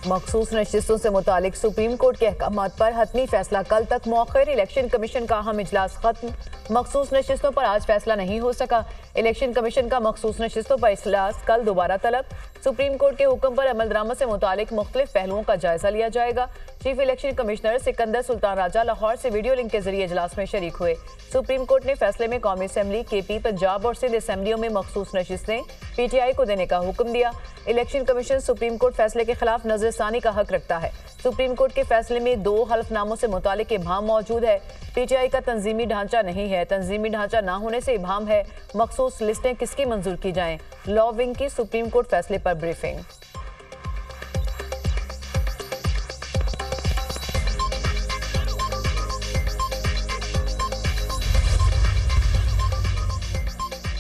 मखसूस नशिस्तों से मुतालिक सुप्रीम कोर्ट के अहकामात पर हतमी फैसला कल तक मौखर। इलेक्शन कमीशन का अहम इजलास खत्म। मखसूस नशिस्तों पर आज फैसला नहीं हो सका। इलेक्शन कमीशन का मखसूस नशिस्तों पर इजलास कल दोबारा तलब। सुप्रीम कोर्ट के हुक्म पर अमलदरामद से मुतालिक मुख्तलिफ पहलुओं का जायजा लिया जाएगा। Chief election commissioner Sikandar Sultan Raja Lahore से वीडियो लिंक के जरिए इजलास में शरीक हुए। सुप्रीम कोर्ट ने फैसले में कौमी असम्बली, केपी, पंजाब और सिंध असम्बलियों में मखसूस नशिस्तें पीटीआई को देने का हुक्म दिया। इलेक्शन कमीशन सुप्रीम कोर्ट फैसले के खिलाफ नजरसानी का हक रखता है। सुप्रीम कोर्ट के फैसले में 2 हल्फनामों से मुतालिक इबहम मौजूद है। पीटीआई का तंजीमी ढांचा नहीं है। तंजीमी ढांचा ना होने से इबहम है। मखसूस लिस्टें किसकी मंजूर की जाएं? लॉ विंग की सुप्रीम कोर्ट फैसले पर ब्रीफिंग।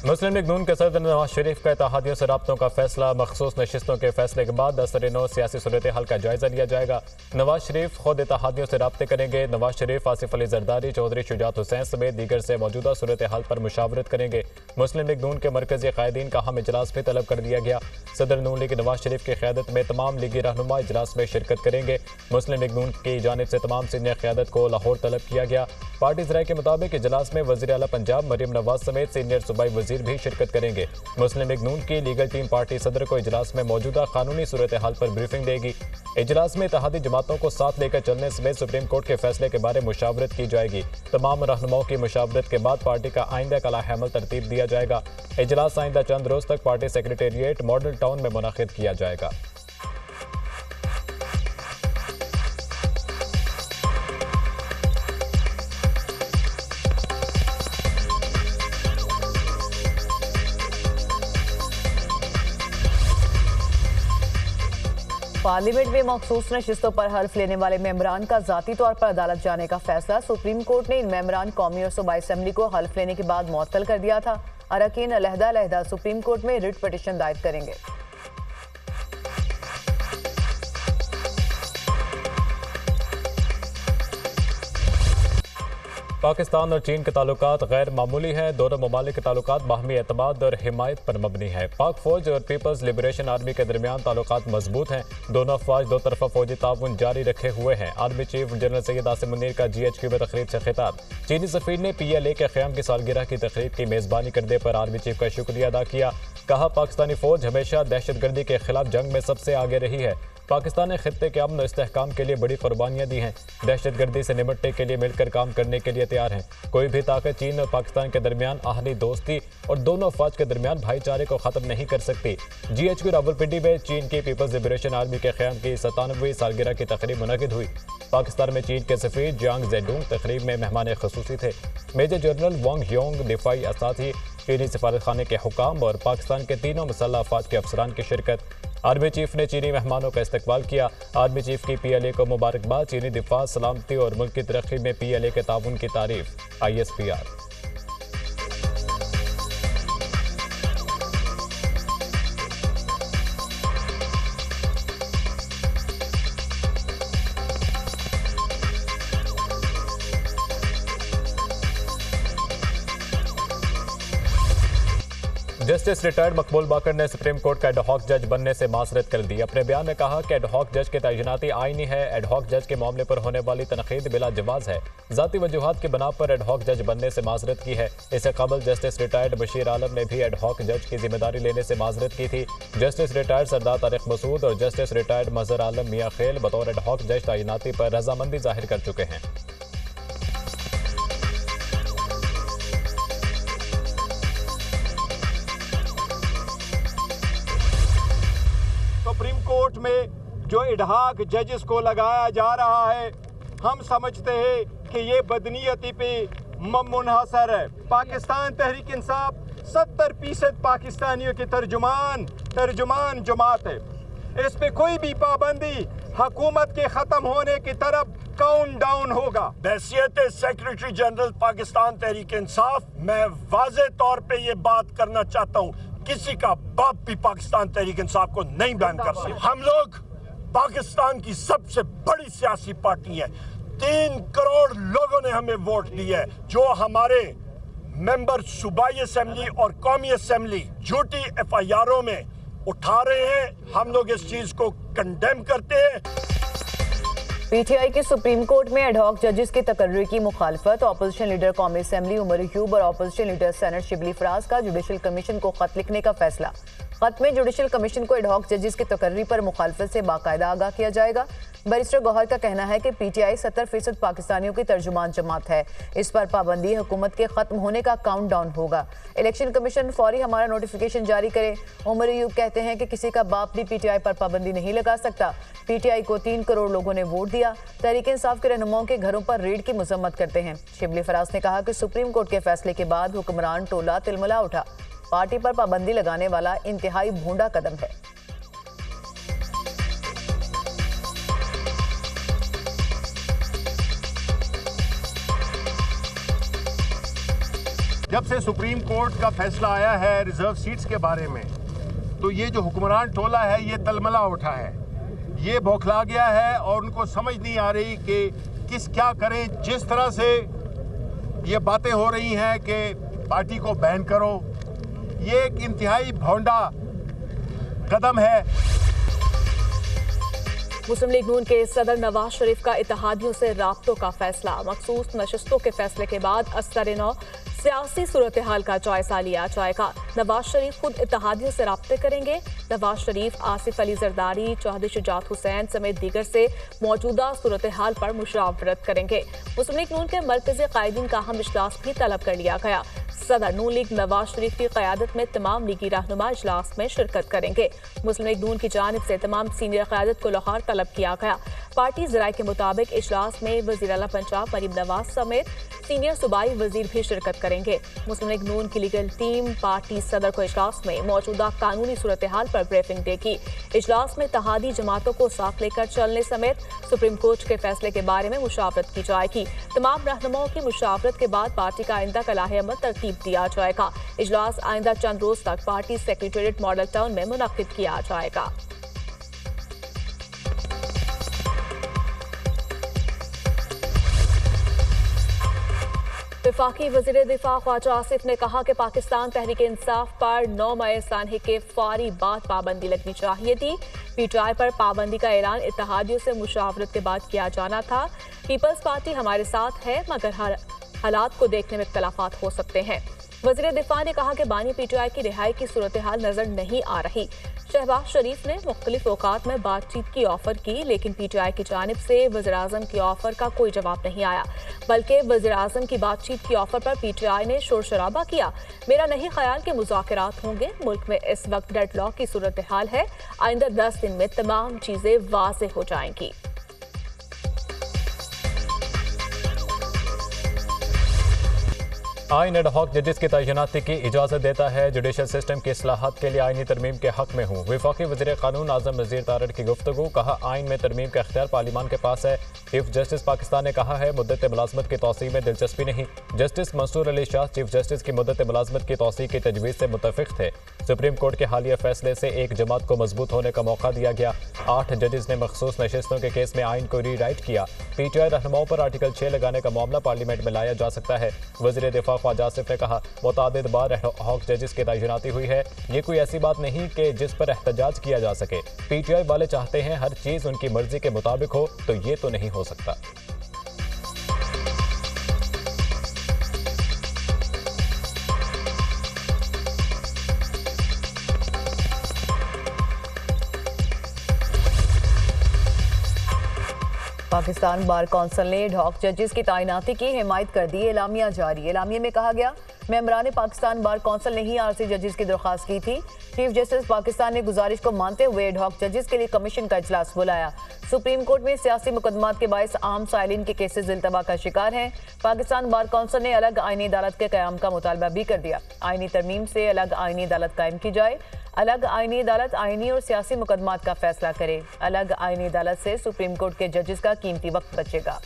मुस्लिम लीग नून के सदर नवाज शरीफ का इत्तेहादियों से राब्तों का फैसला। मखसूस नशिस्तों के फैसले के बाद असर-ए-नौ सियासी सूरत हाल का जायजा लिया जाएगा। नवाज शरीफ खुद इत्तेहादियों से राब्ते करेंगे। नवाज शरीफ, आसिफ अली जरदारी, चौधरी शुजात हुसैन समेत दीगर से मौजूदा सूरत हाल पर मुशावरत करेंगे। मुस्लिम लीग नून के मरकजी कायदीन का अहम इजलास भी तलब कर दिया गया। सदर नून लीग नवाज शरीफ की क़यादत में तमाम लीगी रहनुमा इजलास में शिरकत करेंगे। मुस्लिम लीग नून की जानिब से तमाम सीनियर क़यादत को लाहौर तलब किया गया। पार्टी ज़राए के मुताबिक इजलास में वज़ीर आला पंजाब मरीम नवाज समेत सीनियर सूबाई वज़ीर भी शिरकत करेंगे। मुस्लिम लीग नून की लीगल टीम पार्टी सदर को इजलास में मौजूदा कानूनी सूरत हाल पर ब्रीफिंग देगी। इजलास में इत्तेहादी जमातों को साथ लेकर चलने समेत सुप्रीम कोर्ट के फैसले के बारे में मुशावरत की जाएगी। तमाम रहनुमाओं की मुशावरत के बाद पार्टी का आइंदा कलाह अमल तरतीब दिया जाएगा। इजलास आइंदा चंद रोज तक पार्टी सेक्रेटेरिएट मॉडल टाउन में मुनक़िद किया जाएगा। पार्लियामेंट में मखसूस नशिस्तों पर हल्फ लेने वाले मेंबरान का ज़ाती तौर पर अदालत जाने का फैसला। सुप्रीम कोर्ट ने इन मेंबरान कौमी और सूबाई असम्बली को हल्फ लेने के बाद मुअत्तल कर दिया था। अरकान अलहदा सुप्रीम कोर्ट में रिट पिटीशन दायर करेंगे। पाकिस्तान और चीन के ताल्लुकात गैर मामूली हैं। दोनों ममालिक के ताल्लुकात बाहमी एतमाद और हिमायत पर मबनी है। पाक फौज और पीपल्स लिबरेशन आर्मी के दरमियान ताल्लुकात मजबूत हैं। दोनों अफवाज दो तरफा फौजी ताउन जारी रखे हुए हैं। Army chief general Syed Asim Munir का GHQ में तकरीब से खिताब। चीनी सफीर ने PLA के क़याम की सालगिरह की तकरीब की मेज़बानी करने पर आर्मी चीफ का शुक्रिया अदा किया। कहा, पाकिस्तानी फौज हमेशा दहशतगर्दी के खिलाफ जंग में सबसे आगे रही है। पाकिस्तान ने खित्ते के अमन और इस्तेहकाम के लिए बड़ी कुर्बानियां दी हैं। दहशतगर्दी से निपटने के लिए मिलकर काम करने के लिए तैयार हैं। कोई भी ताकत चीन और पाकिस्तान के दरमियान आहली दोस्ती और दोनों अफवाज के दरमियान भाईचारे को ख़त्म नहीं कर सकती। GHQ रावलपिंडी में चीन की पीपल्स लिबरेशन आर्मी के क़याम की 97वीं सालगिरह की तकरीब मुनक़िद हुई। पाकिस्तान में चीन के सफ़ीर जियांग ज़ेडुंग तकरीब में मेहमान ख़ुसूसी थे। मेजर जनरल वांग योंग, दिफाई असाथी, चीनी सफारतखाने के हुकाम और पाकिस्तान के तीनों मुसल्लह अफवाज के अफसरान की शिरकत। आर्मी चीफ ने चीनी मेहमानों का इस्तकबाल किया। आर्मी चीफ की PLA को मुबारकबाद। चीनी दिफा, सलामती और मुल्क की तरक्की में PLA के ताउन की तारीफ। ISPR। जस्टिस रिटायर्ड मकबूल बाकर ने सुप्रीम कोर्ट का एडहॉक जज बनने से माजरत कर दी। अपने बयान में कहा कि एडहॉक जज के तैनाती आईनी है। एडहॉक जज के मामले पर होने वाली तनकीद बिला जवाज है। ज़ाती वजूहात की बिना पर एडहॉक जज बनने से माजरत की है। इससे कबल जस्टिस रिटायर्ड बशीर आलम ने भी एडहॉक जज की जिम्मेदारी लेने से माजरत की थी। जस्टिस रिटायर्ड सरदार तारिक मसूद और जस्टिस रिटायर्ड मजहर आलम मियां खेल बतौर एडहॉक जज तैनाती पर रजामंदी जाहिर कर चुके हैं। सुप्रीम कोर्ट में जो एडहॉक जजेस को लगाया जा रहा है, हम समझते हैं कि ये बदनीयती पे मुनहसर है। पाकिस्तान तहरीक इंसाफ 70% पाकिस्तानियों की तर्जुमान जमात है। इस पे कोई भी पाबंदी हुकूमत के ख़त्म होने की तरफ काउंट डाउन होगा। बहैसियत सेक्रेटरी जनरल पाकिस्तान तहरीक इंसाफ मैं वाज़े तौर पे ये बात करना चाहता हूँ, किसी का बाप भी पाकिस्तान तहरीक इंसाफ को नहीं बैन कर सकते। हम लोग पाकिस्तान की सबसे बड़ी सियासी पार्टी है। 3 करोड़ लोगों ने हमें वोट दिए है। जो हमारे मेंबर सूबाई असेंबली और कौमी असेंबली झूठी FIRों में उठा रहे हैं। हम लोग इस चीज को कंडेम करते हैं। पीटीआई की सुप्रीम कोर्ट में एडहॉक जजेस की तकर्री की मुखालफत। ऑपोजिशन लीडर कौमी असेंबली उमर अयूब और opposition leader senate Shibli Faraz का जुडिशल कमीशन को खत लिखने का फैसला। खत में जुडिशल कमीशन को एडहॉक जजेस की तकर्री पर मुखालफत से बाकायदा आगाह किया जाएगा। बैरिस्टर गौहर का कहना है कि पीटीआई 70% पाकिस्तानियों की तर्जुमान जमात है। इस पर पाबंदी हुकूमत के खत्म होने का काउंटडाउन होगा। इलेक्शन कमीशन फौरी हमारा नोटिफिकेशन जारी करे। उमर अयूब कहते हैं कि किसी का बाप भी पीटीआई पर पाबंदी नहीं लगा सकता। पीटीआई को 3 करोड़ लोगों ने वोट दिया। तहरीक इंसाफ के रहनुमाओं के घरों पर रेड की मजम्मत करते हैं। शिबली फराज ने कहा कि सुप्रीम कोर्ट के फैसले के बाद हुक्मरान टोला तिलमिला उठा। पार्टी पर पाबंदी लगाने वाला इंतहाई भोंडा कदम है। जब से सुप्रीम कोर्ट का फैसला आया है रिजर्व सीट्स के बारे में, तो ये जो हुक्मरान टोला है ये तलमला उठा है, ये बौखला गया है और उनको समझ नहीं आ रही कि क्या करें। जिस तरह से ये बातें हो रही हैं कि पार्टी को बैन करो, ये एक इंतहाई भोंडा कदम है। मुस्लिम लीग नून के सदर नवाज शरीफ का इत्तेहादियों से राब्तों का फैसला। मखसूस नशिस्तों के फैसले के बाद असर-ए-नौ सियासी सूरत हाल का जायजा लिया जाएगा। नवाज शरीफ खुद इत्तेहादियों से राब्ते करेंगे। नवाज शरीफ, आसिफ अली जरदारी, चौधरी शुजात हुसैन समेत दीगर से मौजूदा सूरत हाल पर मुशावरत करेंगे। मुस्लिम लीग नून के मरकजी कायदीन का अहम इजलास भी तलब कर लिया गया। सदर नून लीग नवाज शरीफ की क़यादत में तमाम लीगी रहनुमा इजलास में शिरकत करेंगे। मुस्लिम लीग नून की जानिब से तमाम सीनियर क़यादत को लाहौर तलब किया गया। पार्टी ज़राए के मुताबिक इजलास में वज़ीर आला पंजाब मरीम नवाज समेत सीनियर सूबाई वजीर भी शिरकत करेंगे। मुस्लिम लीग नून की लीगल टीम पार्टी सदर को इजलास में मौजूदा कानूनी सूरत हाल पर ब्रीफिंग देगी। इजलास में इत्तेहादी जमातों को साथ लेकर चलने समेत सुप्रीम कोर्ट के फैसले के बारे में मुशावरत की जाएगी। तमाम रहनुमाओं की मुशावरत के बाद पार्टी का आइंदा का लाहे-अमल तरतीब दिया जाएगा। इजलास आइंदा चंद रोज तक पार्टी सेक्रेटेरिएट मॉडल टाउन में मुनक्किद किया जाएगा। वफाकी वज़ीर दिफा ख्वाजा आसिफ ने कहा कि पाकिस्तान तहरीक इंसाफ पर 9 मई सानहे के फौरी बाद पाबंदी लगनी चाहिए थी। पीटीआई पर पाबंदी का ऐलान इत्तेहादियों से मुशावरत के बाद किया जाना था। पीपल्स पार्टी हमारे साथ है, मगर हालात को देखने में इख्तलाफात हो सकते हैं। वज़ीर दिफा ने कहा कि बानी पीटीआई की रिहाई की सूरत हाल नजर नहीं आ रही। शहबाज शरीफ ने मुख्तलिफ औकात में बातचीत की ऑफर की, लेकिन पीटीआई की जानिब से वज़ीर आज़म की ऑफर का कोई जवाब नहीं आया, बल्कि वज़ीर आज़म की बातचीत की ऑफर पर पीटीआई ने शोर शराबा किया। मेरा नहीं ख्याल कि मुज़ाकरात होंगे। मुल्क में इस वक्त डेडलॉक की सूरत हाल है। आइंदा 10 दिन में तमाम चीजें वाज़ेह हो जाएंगी। आइन एडहॉक जजेस की तैनाती की इजाज़त देता है। जुडिशल सिस्टम की इस्लाहात के लिए आइनी तरमीम के हक में हूँ। वफाकी वज़ीर कानून आज़म नज़ीर तारड़ की गुफ्तगू। कहा आइन में तरमीम का इख्तियार पार्लियामान के पास है। चीफ जस्टिस पाकिस्तान ने कहा है मुद्दत मुलाजमत की तौसी में दिलचस्पी नहीं। Justice Mansoor Ali Shah chief justice की मुद्दत मुलाजमत की तौसी की तजवीज़ से मुतफिक थे। सुप्रीम कोर्ट के हालिया फैसले से एक जमात को मजबूत होने का मौका दिया गया। 8 जजेस ने मखसूस नशिस्तों के केस में आइन को रीराइट किया। पीटीआई रहनुमाओं पर आर्टिकल 6 लगाने का मामला पार्लियामेंट में लाया जा सकता है। वज़ीर दिफा ख्वाजा आसिफ ने कहा मुतादिद बार एडहॉक जजेस की तैनाती हुई है। ये कोई ऐसी बात नहीं कि जिस पर एहतजाज किया जा सके। पीटीआई वाले चाहते हैं हर चीज उनकी मर्जी के मुताबिक हो, तो ये तो नहीं हो सकता। पाकिस्तान बार कौंसिल ने एडहॉक जजेस की तैनाती की हिमायत कर दी। एलामिया जारी। एलामिया में कहा गया मेंबरान पाकिस्तान बार कौंसिल ने ही आरसी जजेस की दरख्वास्त की थी। चीफ जस्टिस पाकिस्तान ने गुजारिश को मानते हुए एडहॉक जजेस के लिए कमीशन का इजलास बुलाया। सुप्रीम कोर्ट में सियासी मुकदमात के बायस आम साइलिन के केसेस इल्तवा का शिकार हैं। पाकिस्तान बार कौंसिल ने अलग आईनी अदालत के क़याम का मुतालबा भी कर दिया। आईनी तरमीम से अलग आईनी अदालत कायम की जाए। अलग आईनी अदालत आईनी और सियासी मुकदमात का फैसला करे। अलग आईनी अदालत से सुप्रीम कोर्ट के जजेस का कीमती वक्त बचेगा।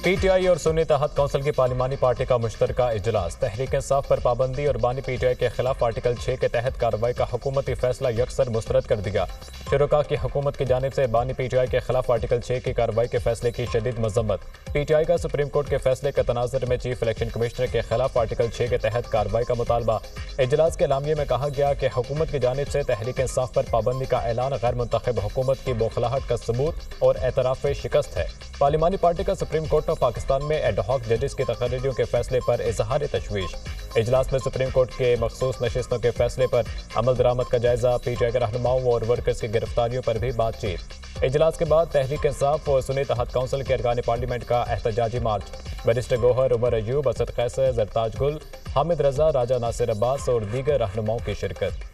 पीटीआई और सुन्नी तहत कौंसिल की पार्लिमानी पार्टी का मुश्तरका इजलास। तहरीक इंसाफ पर पाबंदी और बानी पीटीआई के खिलाफ आर्टिकल 6 के तहत कार्रवाई का हुकूमती फैसला यकसर मुस्तरद कर दिया। शुरुका की हुकूमत की जानिब से बानी PTI के खिलाफ आर्टिकल 6 की कार्रवाई के फैसले की शदीद मजम्मत। PTI का सुप्रीम कोर्ट के फैसले के तनाजुर में चीफ इलेक्शन कमिश्नर के खिलाफ आर्टिकल 6 के तहत कार्रवाई का मुतालबा। इजलास के एलामिये में कहा गया कि हुकूमत की जानिब से तहरीक इंसाफ पर पाबंदी का ऐलान गैर मुंतखब हुकूमत की बौखलाहट का सबूत और एतराफ़ शिकस्त है। पार्लिमानी पार्टी का सुप्रीम कोर्ट ऑफ पाकिस्तान में एडहॉक जजेस की तकरीरों के फैसले पर इजहार तशवीश। इजलास में सुप्रीम कोर्ट के मखसूस नशिस्तों के फैसले पर अमल दरामद का जायजा, PTI के रहनुमाओं और वर्कर्स की गिरफ्तारियों पर भी बातचीत। इजलास के बाद तहरीक इंसाफ और सुन्नी तहत काउंसिल के अरकान पार्लियामेंट का एहतजाजी मार्च। बैरिस्टर गौहर, उमर अयूब, असद कैसर, जरताज गुल, हामिद रजा, राजा नासिर अब्बास और दीगर रहनुमाओं की शिरकत।